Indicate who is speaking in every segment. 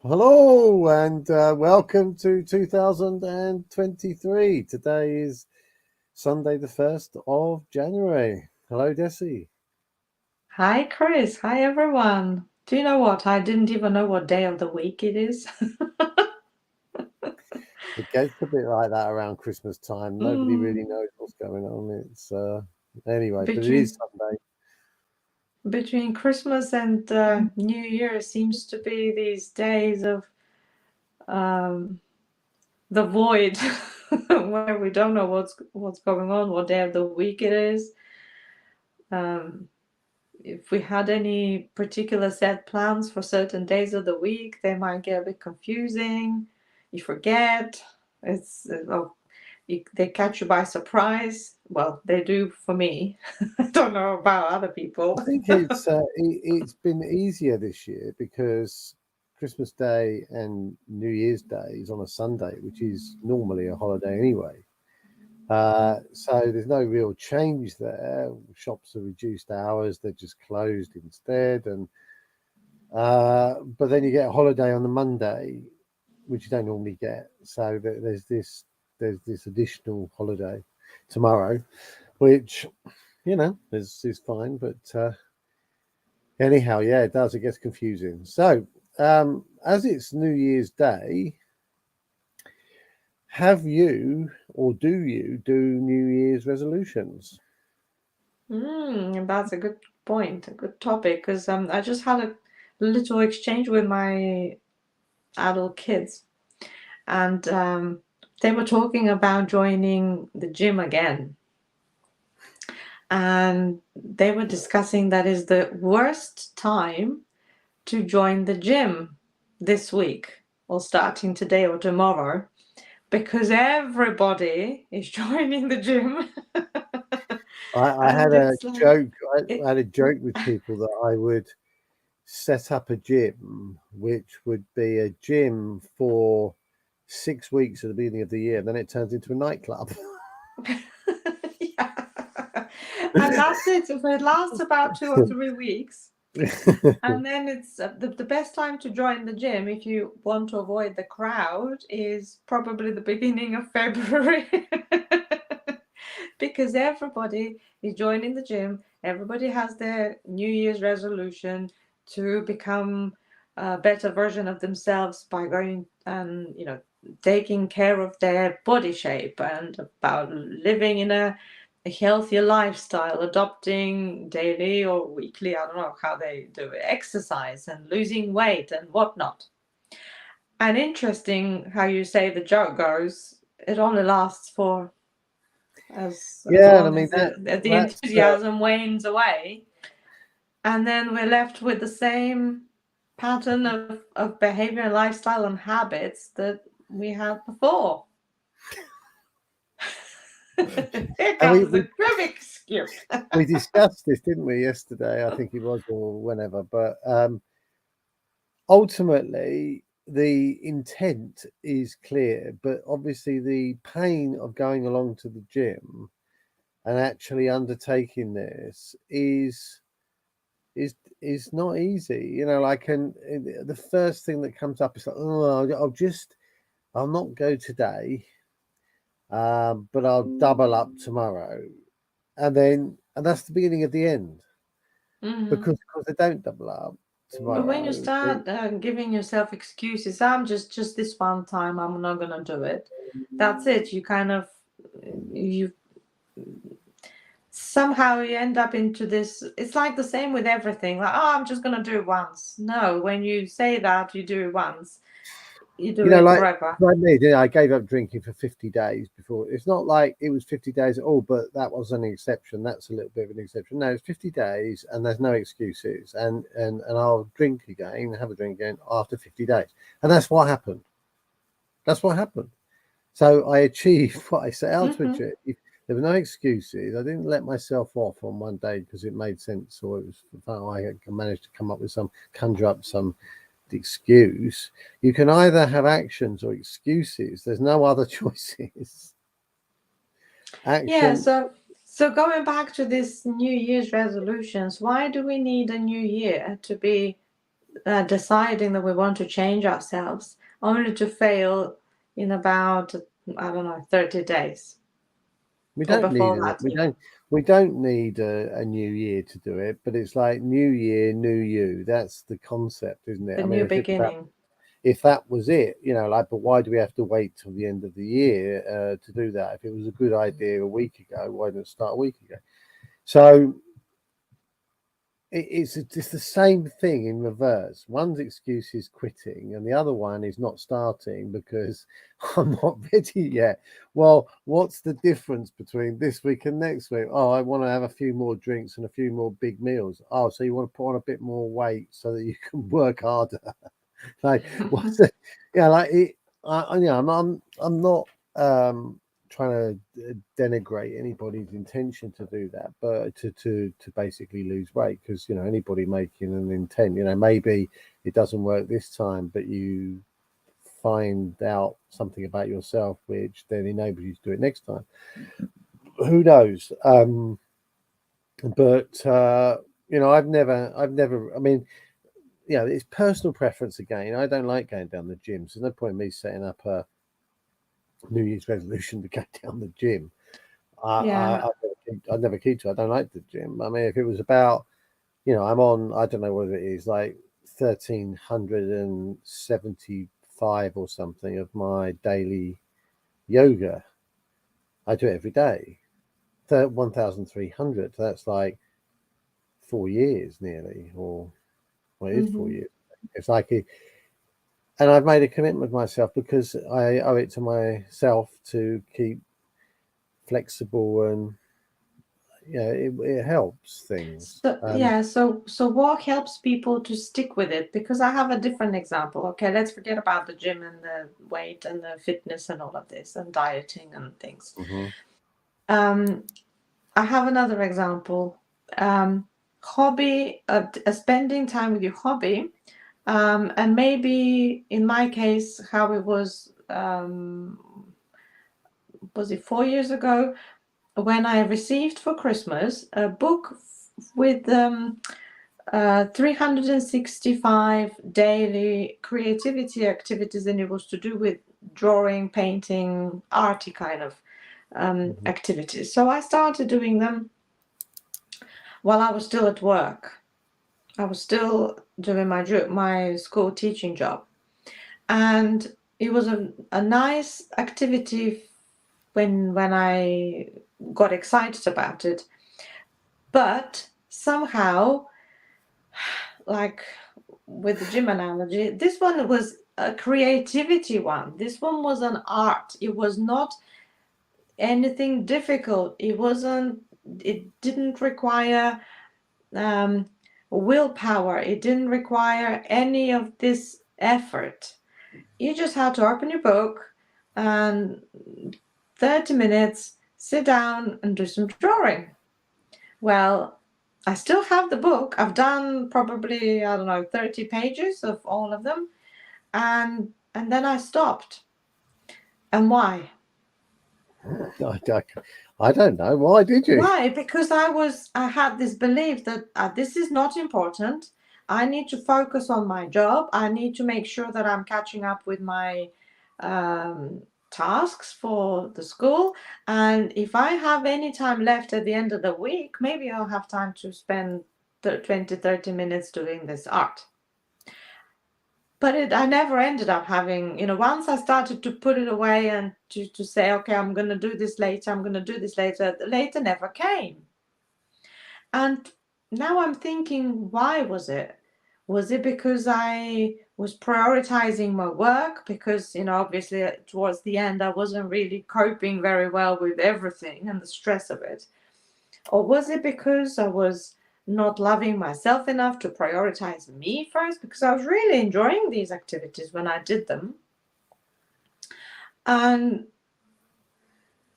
Speaker 1: Hello and welcome to 2023. Today is Sunday, the 1st of January. Hello, Desi.
Speaker 2: Hi, Chris. Hi, everyone. Do you know what? I didn't even know what day of the week it is.
Speaker 1: It gets a bit like that around Christmas time. Nobody really
Speaker 2: Mm,
Speaker 1: knows what's going on. It's anyway, but it is
Speaker 2: between
Speaker 1: Sunday.
Speaker 2: between Christmas and New Year seems to be these days of um, the void, where we don't know what's going on, what day of the week it is. Um, if we had any particular set plans for certain days of the week, they might get a bit confusing. You forget. It's they catch you by surprise. Well, they do for me. I don't know about other people.
Speaker 1: I think it's been easier this year because Christmas Day and New Year's Day is on a Sunday, which is normally a holiday anyway. So there's no real change there. Shops are reduced hours; they're just closed instead. And but then you get a holiday on the Monday, which you don't normally get. So there's this additional holiday tomorrow, which is fine. But anyhow, yeah, it does. It gets confusing. So as it's New Year's Day, have you or do you do New Year's resolutions?
Speaker 2: That's a good point, a good topic, because I just had a little exchange with my adult kids, and they were talking about joining the gym again. And they were discussing that is the worst time to join the gym this week or starting today or tomorrow because everybody is joining the gym.
Speaker 1: I had
Speaker 2: And
Speaker 1: a
Speaker 2: it's like
Speaker 1: joke. I
Speaker 2: it,
Speaker 1: had a joke with people that I would set up a gym, which would be a gym for 6 weeks at the beginning of the year. Then it turns into a nightclub.
Speaker 2: yeah. And that's it. So it lasts about 2 or 3 weeks. And then it's the best time to join the gym if you want to avoid the crowd is probably the beginning of February. Because everybody is joining the gym. Everybody has their New Year's resolution to become a better version of themselves by going and, taking care of their body shape and about living in a healthier lifestyle, adopting daily or weekly, I don't know how they do it, exercise and losing weight and whatnot. And interesting how you say the joke goes, it only lasts for as
Speaker 1: Yeah, and I
Speaker 2: long
Speaker 1: mean
Speaker 2: as the
Speaker 1: that's
Speaker 2: enthusiasm wanes away, and then we're left with the same pattern of behavior and lifestyle and habits that we had before. Here
Speaker 1: and we,
Speaker 2: comes
Speaker 1: we
Speaker 2: the Rubik's cube.
Speaker 1: we discussed this, didn't we, yesterday? I think it was, or whenever. But ultimately, the intent is clear, but obviously the pain of going along to the gym and actually undertaking this is is not easy. Like, and the first thing that comes up is like, oh, I'll not go today, but I'll double up tomorrow, and that's the beginning of the end
Speaker 2: Hmm.
Speaker 1: because they don't double up
Speaker 2: But when you
Speaker 1: tomorrow.
Speaker 2: start giving yourself excuses, I'm just this one time, I'm not gonna do it. That's it. You kind of you somehow you end up into this. It's like the same with everything. Like, oh, I'm just gonna do it once. No, when you say that you do it once, you do it
Speaker 1: Like
Speaker 2: forever.
Speaker 1: like me, I gave up drinking for 50 days before. It's not like it was 50 days at all, but that was an exception. That's a little bit of an exception. No, it's 50 days and there's no excuses. And I'll drink again, have a drink again after 50 days. And that's what happened. That's what happened. So I achieved what I set out to
Speaker 2: Hmm.
Speaker 1: achieve. There were no excuses. I didn't let myself off on one day because it made sense or it was fun. I managed to come up with conjure up some excuse. You can either have actions or excuses. There's no other choices.
Speaker 2: Yeah.
Speaker 1: Action.
Speaker 2: So going back to this New Year's resolutions, why do we need a new year to be deciding that we want to change ourselves, only to fail in about, I don't know, 30 days.
Speaker 1: We
Speaker 2: Or
Speaker 1: don't need
Speaker 2: before
Speaker 1: it.
Speaker 2: that even.
Speaker 1: We don't need a new year to do it. But it's like new year, new you. That's the concept, isn't it?
Speaker 2: The
Speaker 1: I mean,
Speaker 2: new beginning.
Speaker 1: if that was it, like, but why do we have to wait till the end of the year to do that? If it was a good idea a week ago, why didn't it start a week ago? So it's the same thing in reverse. One's excuse is quitting, and the other one is not starting because I'm not ready yet. Well, what's the difference between this week and next week? Oh, I want to have a few more drinks and a few more big meals. Oh, so you want to put on a bit more weight so that you can work harder? Like, what's it? Yeah, like it. I'm not trying to denigrate anybody's intention to do that, but to basically lose weight, because anybody making an intent, maybe it doesn't work this time, but you find out something about yourself which then enables you to do it next time. Who knows? But I've never. I mean, it's personal preference again. I don't like going down the gym, so there's no point in me setting up a New Year's resolution to go down the gym.
Speaker 2: Yeah.
Speaker 1: I'd never keep to. I don't like the gym. I mean, if it was about, I'm on, I don't know what it is, like 1,375 or something of my daily yoga. I do it every day. 1,300. That's like 4 years nearly, or well, it is 4 years. It's like and I've made a commitment with myself because I owe it to myself to keep flexible, and it helps things.
Speaker 2: So yeah, so what helps people to stick with it? Because I have a different example. Okay, let's forget about the gym and the weight and the fitness and all of this and dieting and things.
Speaker 1: Mhm.
Speaker 2: I have another example. Hobby, spending time with your hobby, and maybe in my case, how it was it 4 years ago, when I received for Christmas a book with 365 daily creativity activities, and it was to do with drawing, painting, arty kind of activities. So I started doing them while I was still at work. I was still doing my school teaching job, and it was a nice activity when I got excited about it. But somehow, like with the gym analogy, this one was a creativity one. This one was an art. It was not anything difficult. It didn't require willpower. It didn't require any of this effort. You just had to open your book and 30 minutes, sit down and do some drawing. Well, I still have the book. I've done probably, I don't know, 30 pages of all of them. And then I stopped. And why?
Speaker 1: I don't know. Why did you?
Speaker 2: Why? Because I had this belief that this is not important. I need to focus on my job. I need to make sure that I'm catching up with my tasks for the school. And if I have any time left at the end of the week, maybe I'll have time to spend 20, 30 minutes doing this art. But I never ended up having, once I started to put it away and to say, okay, I'm going to do this later, I'm going to do this later, the later never came. And now I'm thinking, why was it? Was it because I was prioritizing my work? Because, obviously towards the end, I wasn't really coping very well with everything and the stress of it. Or was it because I was not loving myself enough to prioritize me first? Because I was really enjoying these activities when I did them. And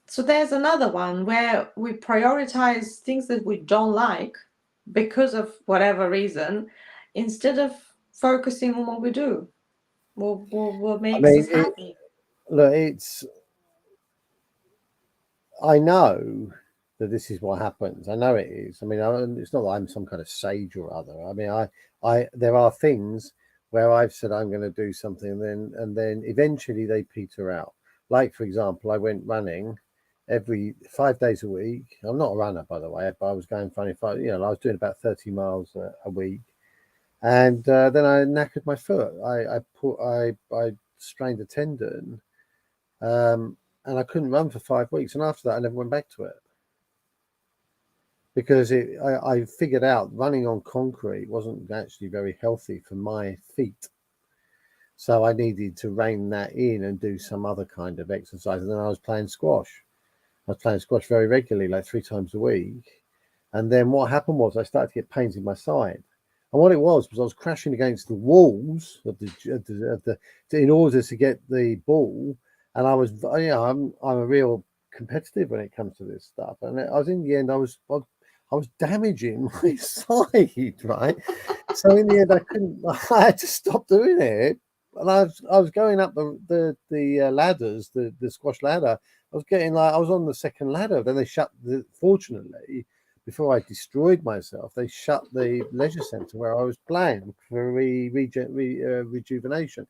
Speaker 2: so there's another one where we prioritize things that we don't like because of whatever reason, instead of focusing on what we do, what
Speaker 1: I
Speaker 2: makes
Speaker 1: mean,
Speaker 2: us happy.
Speaker 1: look, I know that this is what happens. I know it is. I mean, it's not that I'm some kind of sage or other. I mean, there are things where I've said I'm going to do something, and then eventually they peter out. Like, for example, I went running every 5 days a week. I'm not a runner, by the way, but I was going funny. I was doing about 30 miles a week, and then I knackered my foot. I strained a tendon, and I couldn't run for 5 weeks. And after that, I never went back to it because I figured out running on concrete wasn't actually very healthy for my feet. So I needed to rein that in and do some other kind of exercise. And then I was playing squash. I was playing squash very regularly, like 3 times a week. And then what happened was I started to get pains in my side. And what it was I was crashing against the walls of the in order to get the ball. And I was, I'm a real competitive when it comes to this stuff. And I was in the end, I was damaging my side, right? So in the end, I had to stop doing it. And I was going up the ladders, the squash ladder. I was on the second ladder. Then they fortunately, before I destroyed myself, they shut the leisure centre where I was playing for rejuvenation.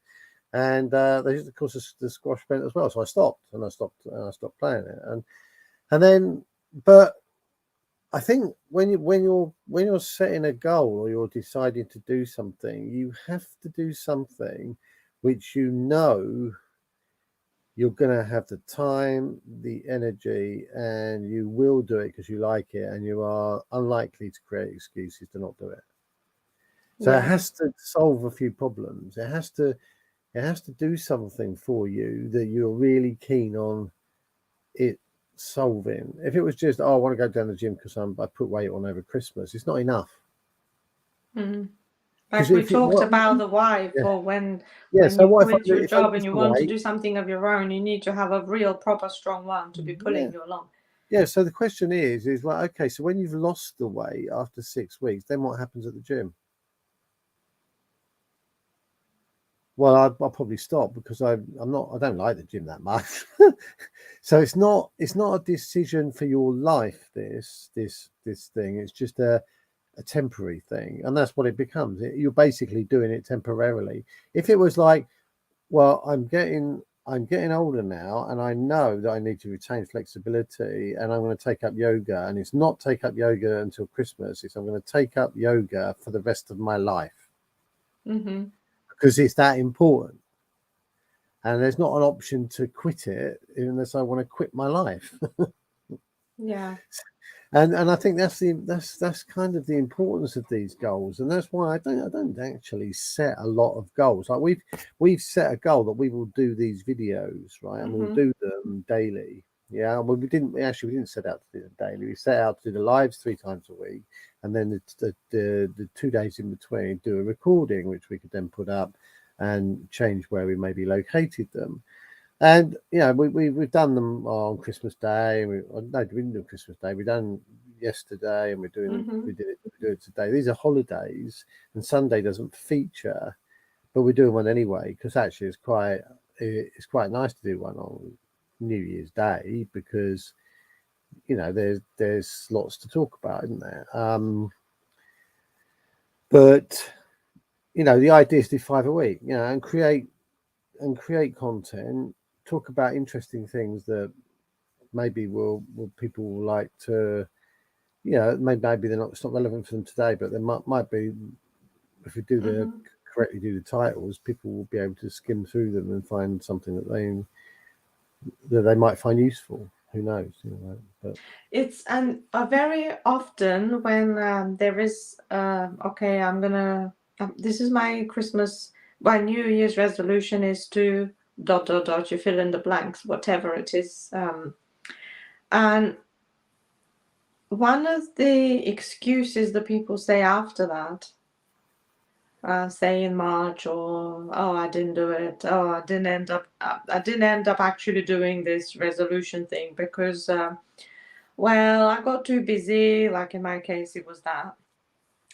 Speaker 1: And they, of course, the squash bent as well. So I stopped stopped playing it. And then, but I think when you're setting a goal or you're deciding to do something, you have to do something which you know you're going to have the time, the energy, and you will do it because you like it, and you are unlikely to create excuses to not do it. So it has to solve a few problems. It has to do something for you that you're really keen on it solving. If it was just, I want to go down the gym because I put weight on over Christmas, it's not enough.
Speaker 2: Mm. Like we talked about the why for when you quit your job and you want to do something of your own, you need to have a real proper strong one to be pulling you along.
Speaker 1: Yeah, so the question is like, okay, so when you've lost the weight after 6 weeks, then what happens at the gym? Well, I'll probably stop because I don't like the gym that much. So it's not a decision for your life. This thing, it's just a temporary thing, and that's what it becomes. You're basically doing it temporarily. If it was like, well, I'm getting older now, and I know that I need to retain flexibility, and I'm going to take up yoga, and it's not take up yoga until Christmas. It's I'm going to take up yoga for the rest of my life.
Speaker 2: Mm-hmm.
Speaker 1: Because it's that important, and there's not an option to quit it unless I want to quit my life.
Speaker 2: Yeah,
Speaker 1: and I think that's kind of the importance of these goals, and that's why I don't actually set a lot of goals. Like we've set a goal that we will do these videos, right, and we'll do them daily. Yeah, well, we didn't set out to do them daily. We set out to do the lives 3 times a week, and then the 2 days in between do a recording, which we could then put up and change where we maybe located them. And we've done them on Christmas Day. We didn't do Christmas Day. We done yesterday, and we do it today. These are holidays, and Sunday doesn't feature, but we're doing one anyway because actually it's quite nice to do one on New Year's Day because there's lots to talk about, isn't there? But the idea is to do 5 a week, and create content, talk about interesting things that maybe people will like to, maybe it's not relevant for them today, but there might be, if we do correctly do the titles, people will be able to skim through them and find something that they might find useful. Who knows? But
Speaker 2: it's very often when there is okay, I'm gonna this is my Christmas, my New Year's resolution is to ... you fill in the blanks, whatever it is, and one of the excuses that people say after that, say in March, or I didn't do it, I didn't end up actually doing this resolution thing because well, I got too busy. Like in my case, it was that.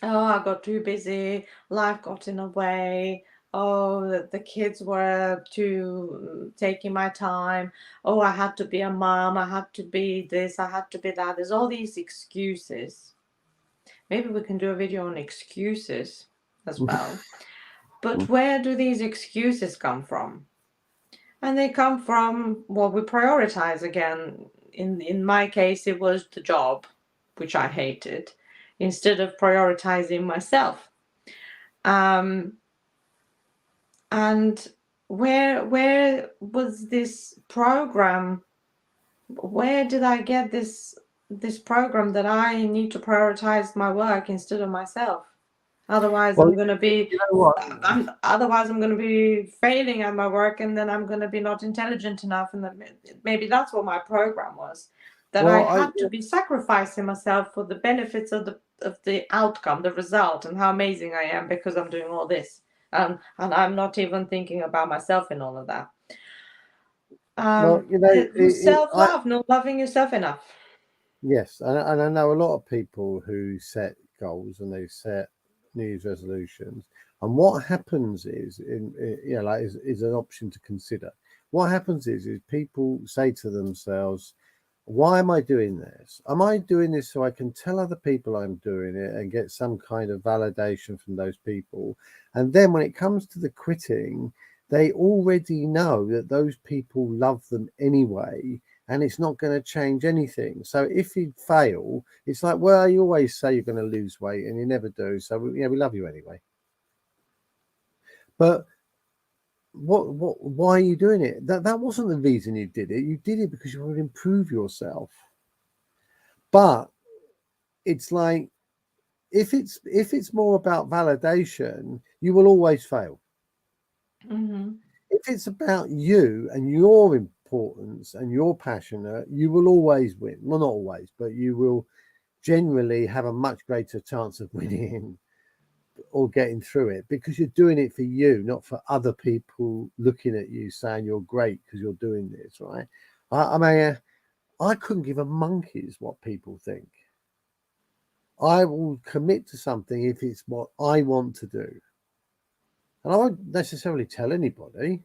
Speaker 2: I got too busy. Life got in the way. oh, the kids were too taking my time. Oh, I had to be a mom. I had to be this. I had to be that. There's all these excuses. Maybe we can do a video on excuses as well. But where do these excuses come from? And they come from what we prioritize again. In my case, it was the job, which I hated, instead of prioritizing myself. And where was this program? Where did I get this program that I need to prioritize my work instead of myself? Otherwise,
Speaker 1: Well,
Speaker 2: I'm going to be,
Speaker 1: you know what?
Speaker 2: otherwise I'm going to be failing at my work, and then I'm going to be not intelligent enough. And then maybe that's what my program was, that I
Speaker 1: Well,
Speaker 2: had to be sacrificing myself for the benefits of the outcome, the result, and how amazing I am because I'm doing all this. And I'm not even thinking about myself in all of that.
Speaker 1: well, you know,
Speaker 2: Self-love, not loving yourself enough.
Speaker 1: yes, and I know a lot of people who set goals and they set New Year's resolutions, and what happens is, like, is an option to consider. What happens is people say to themselves, "Why am I doing this? Am I doing this so I can tell other people I'm doing it and get some kind of validation from those people?" And then when it comes to the quitting, they already know that those people love them anyway, and it's not going to change anything. So if you fail, it's like, well, you always say you're going to lose weight and you never do. So we love you anyway. But why are you doing it? That wasn't the reason you did it. You did it because you want to improve yourself. But it's like, if it's more about validation, you will always fail.
Speaker 2: Mm-hmm.
Speaker 1: If it's about you and your importance and you're passionate, you will always win. Well, not always, but you will generally have a much greater chance of winning or getting through it, because you're doing it for you, not for other people looking at you saying you're great because you're doing this, right? I mean, I couldn't give a monkey's what people think. I will commit to something if it's what I want to do. And I won't necessarily tell anybody.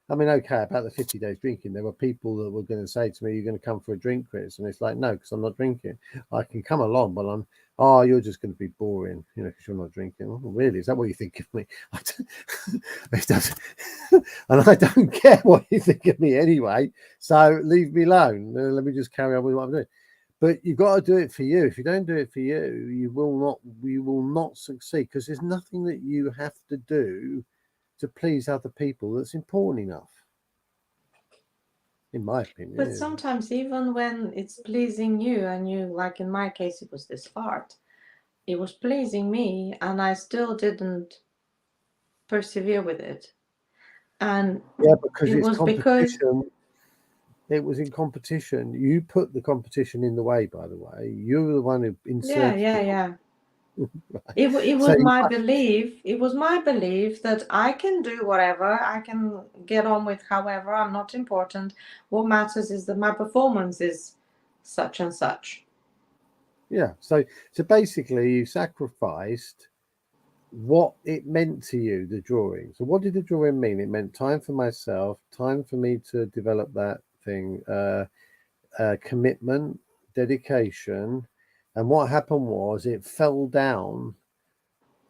Speaker 1: I mean, okay, about the 50 days drinking, there were people that were going to say to me, "You're going to come for a drink, Chris?" And it's like, no, because I'm not drinking. I can come along, but you're just going to be boring, because you're not drinking. Oh, really? Is that what you think of me? It doesn't, and I don't care what you think of me anyway. So leave me alone. Let me just carry on with what I'm doing. But you've got to do it for you. If you don't do it for you, you will not succeed, because there's nothing that you have to do to please other people that's important enough, in my opinion.
Speaker 2: But sometimes, even when it's pleasing you, and you, like in my case, it was this art, it was pleasing me, and I still didn't persevere with it. And
Speaker 1: Yeah, because
Speaker 2: it
Speaker 1: it's
Speaker 2: was because,
Speaker 1: competition. It was in competition. You put the competition in the way, by the way. You were the one who inserted
Speaker 2: yeah.
Speaker 1: right.
Speaker 2: It
Speaker 1: So
Speaker 2: was my belief. It was my belief that I can do whatever. I can get on with however. I'm not important. What matters is that my performance is such and such.
Speaker 1: yeah, so basically you sacrificed what it meant to you, the drawing. So what did the drawing mean? It meant time for myself, time for me to develop that thing, commitment, dedication. And what happened was it fell down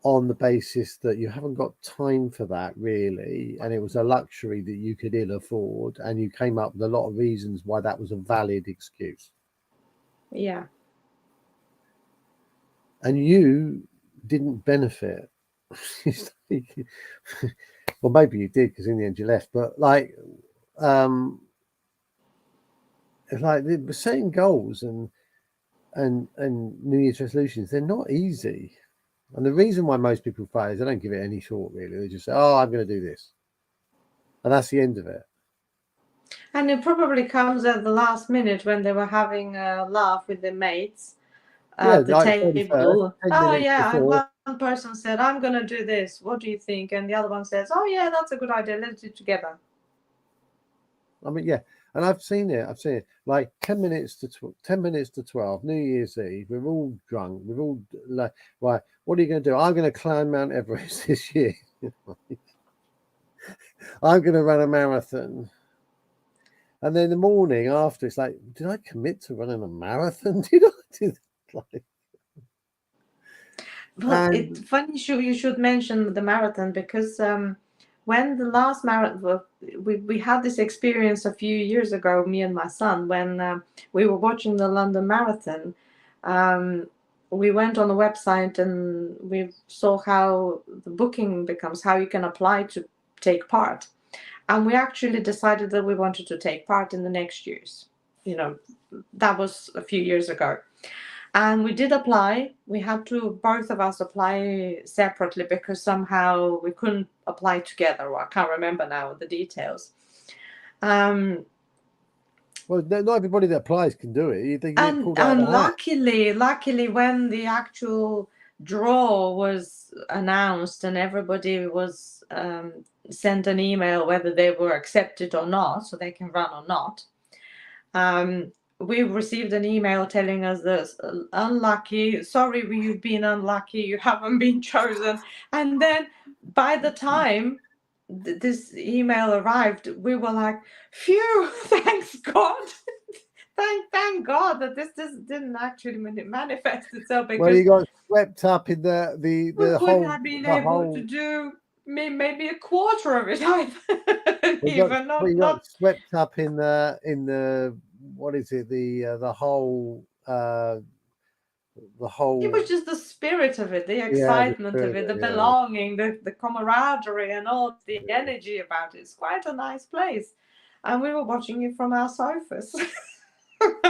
Speaker 1: on the basis that you haven't got time for that, really, and it was a luxury that you could ill afford, and you came up with a lot of reasons why that was a valid excuse.
Speaker 2: Yeah.
Speaker 1: And you didn't benefit. Well, maybe you did, because in the end you left, but like, it's like setting goals and New Year's resolutions, they're not easy. And the reason why most people fail is they don't give it any thought, really. They just say, "Oh, I'm going to do this," and that's the end of it.
Speaker 2: And it probably comes at the last minute when they were having a laugh with their mates
Speaker 1: Yeah,
Speaker 2: at the
Speaker 1: like 31st,
Speaker 2: table.
Speaker 1: 10
Speaker 2: Oh
Speaker 1: minutes
Speaker 2: yeah,
Speaker 1: before.
Speaker 2: one person said, "I'm gonna do this. What do you think?" And the other one says, "Oh yeah, that's a good idea. Let's do it together."
Speaker 1: I mean, yeah, and I've seen it. I've seen it. Like 10 minutes to 12, New Year's Eve. We're all drunk. We're all like, right. What are you going to do? I'm going to climb Mount Everest this year. I'm going to run a marathon. And then the morning after, it's like, did I commit to running a marathon? Did I do like?
Speaker 2: Well, it's funny you should mention the marathon, because when the last marathon, we had this experience a few years ago, me and my son, when we were watching the London Marathon. We went on the website and we saw how the booking becomes, how you can apply to take part. And we actually decided that we wanted to take part in the next year's. That was a few years ago. And we did apply. We had to, both of us, apply separately because somehow we couldn't apply together. Or I can't remember now the details.
Speaker 1: Well, not everybody that applies can do it. They get pulled out
Speaker 2: And
Speaker 1: of the hat.
Speaker 2: luckily, when the actual draw was announced and everybody was sent an email whether they were accepted or not, so they can run or not. We received an email telling us this, unlucky, sorry, you've been unlucky, you haven't been chosen. And then by the time this email arrived, we were like, phew, thanks God. Thank God that this didn't actually manifest itself, because
Speaker 1: Well, you got swept up in the
Speaker 2: we
Speaker 1: whole.
Speaker 2: couldn't have been able to do maybe a quarter of it either. Even
Speaker 1: you
Speaker 2: not.
Speaker 1: got swept up in the what is it, the whole
Speaker 2: It was just the spirit of it, the
Speaker 1: the
Speaker 2: excitement of
Speaker 1: spirit,
Speaker 2: it, the
Speaker 1: yeah.
Speaker 2: belonging, the camaraderie, and all the energy about it. It's quite a nice place, and we were watching it from our sofas.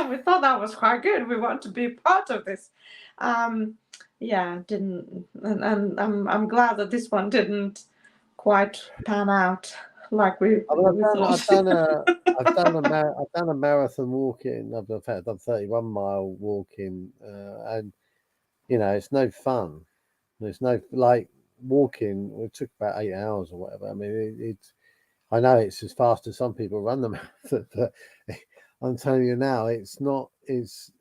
Speaker 2: We thought that was quite good. We want to be part of this. Yeah, didn't, and I'm glad that this one didn't quite pan out like we thought.
Speaker 1: I've done a marathon walking. I've done 31-mile walking, and it's no fun. There's no, like, walking. It took about 8 hours or whatever. I mean, it's. I know it's as fast as some people run the marathon, but I'm telling you now, it's not. It's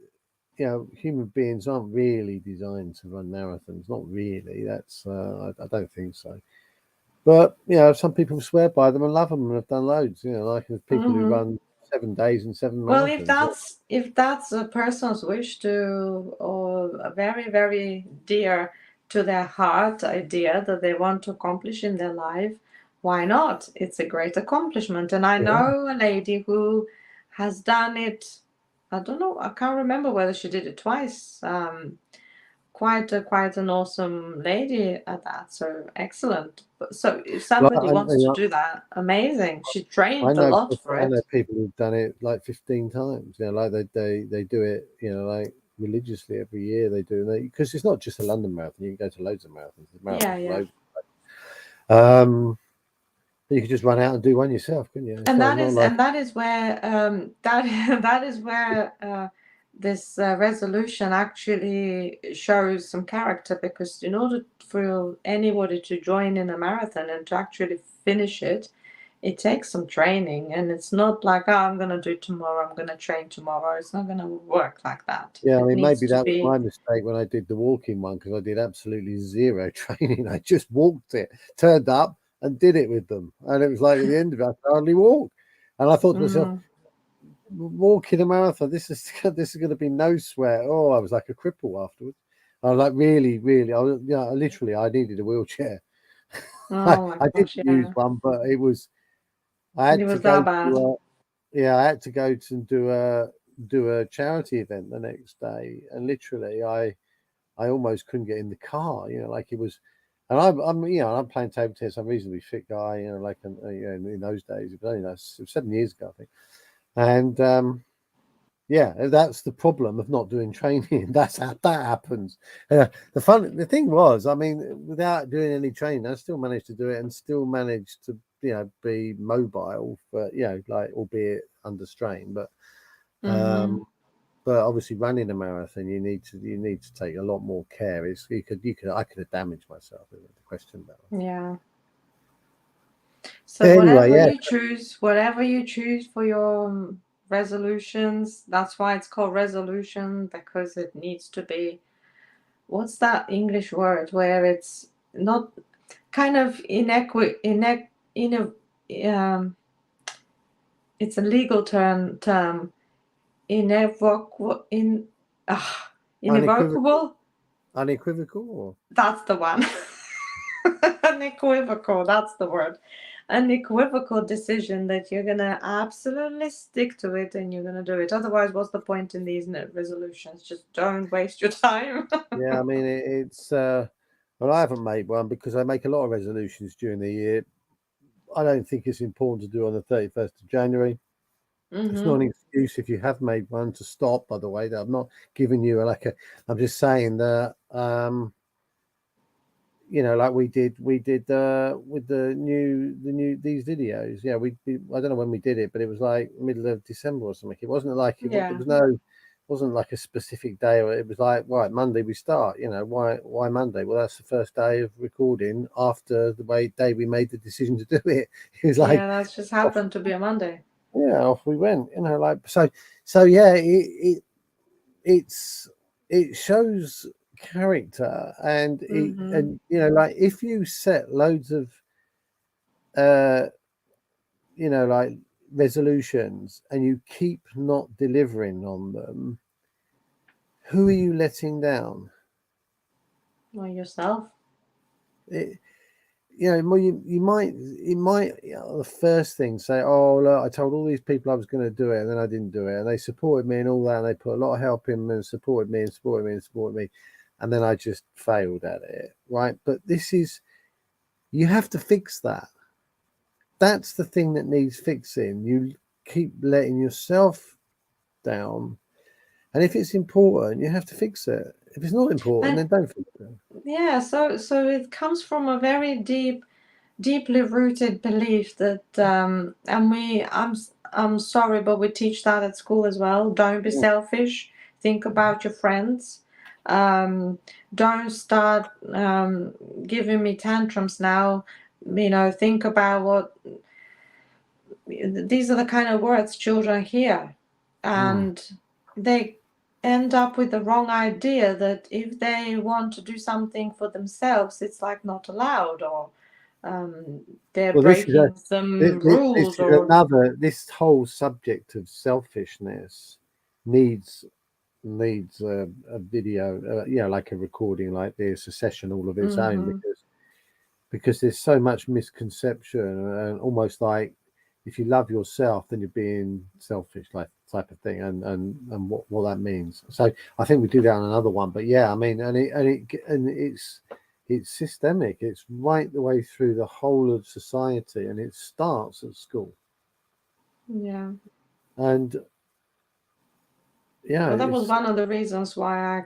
Speaker 1: human beings aren't really designed to run marathons. Not really. That's I don't think so. But some people swear by them and love them and have done loads. Like there's people who run 7 days and 7
Speaker 2: Well,
Speaker 1: marathons.
Speaker 2: if that's a person's wish to, or a very, very dear to their heart idea that they want to accomplish in their life, why not? It's a great accomplishment. And I know a lady who has done it. I don't know. I can't remember whether she did it twice. Quite an awesome lady at that. So excellent. So if somebody wants to do that, amazing. She trained a lot for it.
Speaker 1: I know people who've done it like 15 times. Like they do it. Like religiously every year they do. Because it's not just a London marathon. You can go to loads of marathons.
Speaker 2: Yeah.
Speaker 1: You could just run out and do one yourself, couldn't you?
Speaker 2: And that is where that is where this resolution actually shows some character, because in order for anybody to join in a marathon and to actually finish it, it takes some training, and it's not like, oh, I'm going to do it tomorrow, I'm going to train tomorrow. It's not going to work like that.
Speaker 1: Yeah, I mean, maybe that was my mistake when I did the walking one, because I did absolutely zero training. I just walked it, turned up and did it with them. And it was like at the end of it, I could hardly walk. And I thought to myself, walking a marathon, this is going to be no sweat. Oh, I was like a cripple afterwards. I was like, really, literally, I needed a wheelchair. I did use one, but it was, I had to go. I had to go to do a charity event the next day, and literally, I almost couldn't get in the car. Like it was, and I'm playing table tennis. I'm a reasonably fit guy. Like in those days, it was only 7 years ago, I think. And that's the problem of not doing training. That happens. The thing was, I mean, without doing any training, I still managed to do it and still managed to be mobile, but like, albeit under strain. But obviously running a marathon, you need to take a lot more care. I could have damaged myself. The question about it.
Speaker 2: Yeah. So whatever you choose for your resolutions, that's why it's called resolution, because it needs to be, what's that English word where it's not kind of it's a legal term, irrevocable, irrevocable.
Speaker 1: Unequivocal, or
Speaker 2: That's the one. Unequivocal, that's the word. Unequivocal decision that you're gonna absolutely stick to it and you're gonna do it. Otherwise, what's the point in these resolutions? Just don't waste your time.
Speaker 1: yeah, I mean it's well, I haven't made one because I make a lot of resolutions during the year. I don't think it's important to do on the 31st of January. It's not an excuse if you have made one to stop, by the way. That I'm not giving you I'm just saying that like we did with the new these videos. Yeah, I don't know when we did it, but it was like middle of December or something. It wasn't like
Speaker 2: Yeah.
Speaker 1: wasn't like a specific day, or it was like, right, Monday we start. Why Monday? Well, that's the first day of recording after the day we made the decision to do it. It was like,
Speaker 2: Yeah, that just happened to be a Monday.
Speaker 1: yeah, off we went. So yeah, it shows character, and like if you set loads of like resolutions and you keep not delivering on them, who are you letting down?
Speaker 2: Or yourself.
Speaker 1: You might the first thing say, oh look, I told all these people I was going to do it and then I didn't do it, and they supported me and all that, and they put a lot of help in me and supported me and supported me and supported me, and then I just failed at it, right? But you have to fix that. That's the thing that needs fixing. You keep letting yourself down, and if it's important, you have to fix it. If it's not important, then don't fix it.
Speaker 2: Yeah, so it comes from a very deeply rooted belief that I'm sorry, but we teach that at school as well. Don't be selfish. Think about your friends. Don't start giving me tantrums now. Think about what these are the kind of words children hear, and they end up with the wrong idea that if they want to do something for themselves, it's like not allowed, or they're breaking some rules.
Speaker 1: This whole subject of selfishness needs a video, like a recording like this, a session all of its own, because there's so much misconception, and almost like if you love yourself, then you're being selfish, like type of thing, and what that means. So I think we do that on another one, but yeah, I mean, it's systemic. It's right the way through the whole of society, and it starts at school.
Speaker 2: Yeah.
Speaker 1: And yeah,
Speaker 2: well, that was one of the reasons why I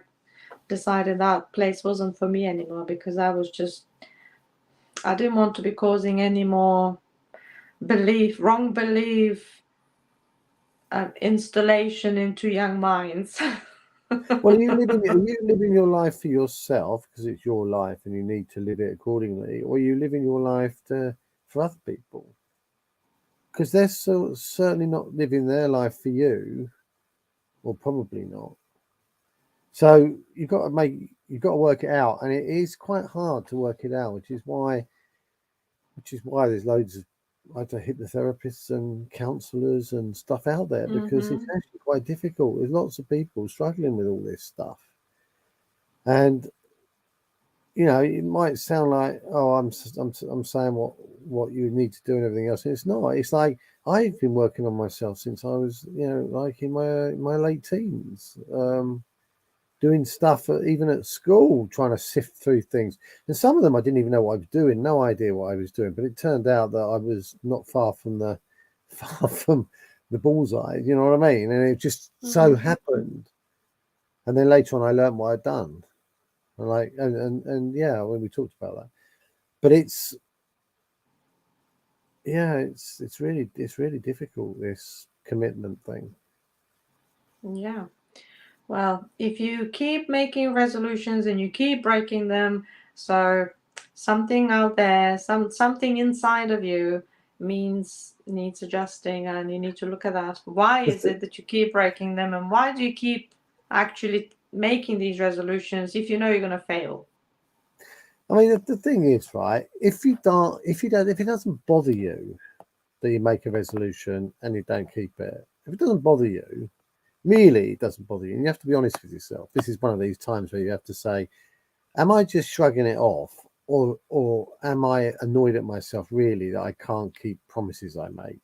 Speaker 2: decided that place wasn't for me anymore, because I didn't want to be causing any more wrong belief installation into young minds.
Speaker 1: Well, are you living your life for yourself because it's your life and you need to live it accordingly, or are you living your life for other people? Because they're certainly not living their life for you, or probably not. So you've got to work it out, and it is quite hard to work it out, which is why there's loads of hypnotherapists and counsellors and stuff out there, because it's actually quite difficult. There's lots of people struggling with all this stuff, and it might sound like, oh, I'm saying what you need to do and everything else. And it's not. It's like I've been working on myself since I was like in my late teens. Doing stuff even at school, trying to sift through things. And some of them I didn't even know what I was doing, no idea what I was doing. But it turned out that I was not far from the bullseye, you know what I mean? And it just so happened. And then later on I learned what I'd done. And yeah, when we talked about that. But it's really difficult, this commitment thing.
Speaker 2: Yeah. Well, if you keep making resolutions and you keep breaking them, so something out there, something inside of you needs adjusting, and you need to look at that. Why is it that you keep breaking them, and why do you keep actually making these resolutions if you know you're going to fail?
Speaker 1: I mean, the thing is, right? If it doesn't bother you, that you make a resolution and you don't keep it. If it doesn't bother you, really, it doesn't bother you, and you have to be honest with yourself. This is one of these times where you have to say, am I just shrugging it off, or am I annoyed at myself really that I can't keep promises I make?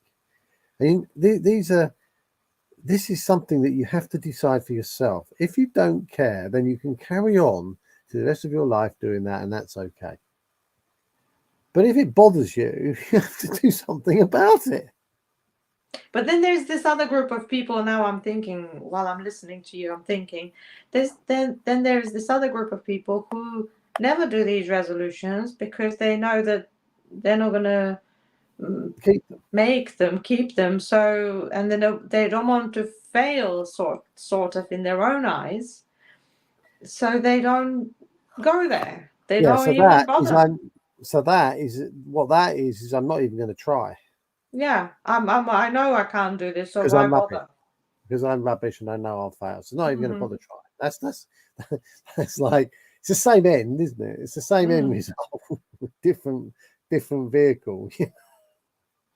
Speaker 1: I mean, this is something that you have to decide for yourself. If you don't care, then you can carry on to the rest of your life doing that, and that's okay. But if it bothers you, you have to do something about it.
Speaker 2: But then there's this other group of people. Now I'm thinking, while I'm listening to you, I'm thinking, then there's this other group of people who never do these resolutions because they know that they're not gonna keep them. So, and they don't want to fail, sort of in their own eyes. So they don't go there. They don't even bother.
Speaker 1: So that is what that is I'm not even going to try.
Speaker 2: Yeah, I know I can't do this, so
Speaker 1: because
Speaker 2: why
Speaker 1: I'm
Speaker 2: bother?
Speaker 1: rubbish. Because I'm rubbish and I know I'll fail. So not even going to bother trying. That's like, it's the same end, isn't it? It's the same end result with different vehicle.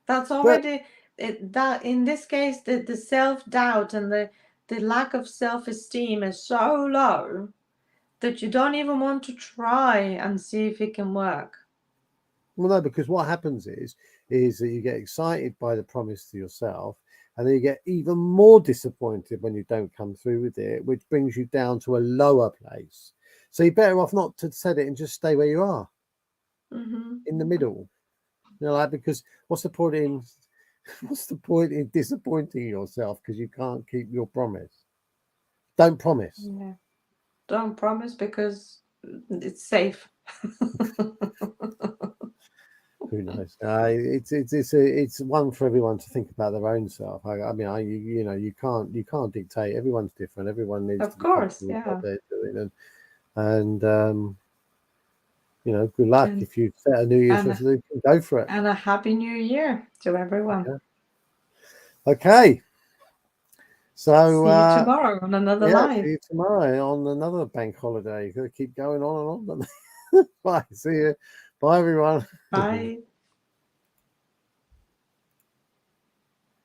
Speaker 2: That's already that in this case the self-doubt and the lack of self-esteem is so low that you don't even want to try and see if it can work.
Speaker 1: Well, no, because what happens is that you get excited by the promise to yourself, and then you get even more disappointed when you don't come through with it, which brings you down to a lower place. So you're better off not to set it and just stay where you are, in the middle. You know, like, because what's the point in disappointing yourself because you can't keep your promise? Don't promise.
Speaker 2: Yeah. Don't promise because it's safe.
Speaker 1: Who knows? It's one for everyone to think about their own self. You can't dictate. Everyone's different. Everyone needs to be comfortable with what they're doing, and good luck if you set a New Year's resolution. Go for it.
Speaker 2: And a happy New Year to everyone.
Speaker 1: Okay. So
Speaker 2: see you tomorrow on another live.
Speaker 1: See you tomorrow on another bank holiday. Gotta keep going on and on. Bye. See you. Bye, everyone.
Speaker 2: Bye.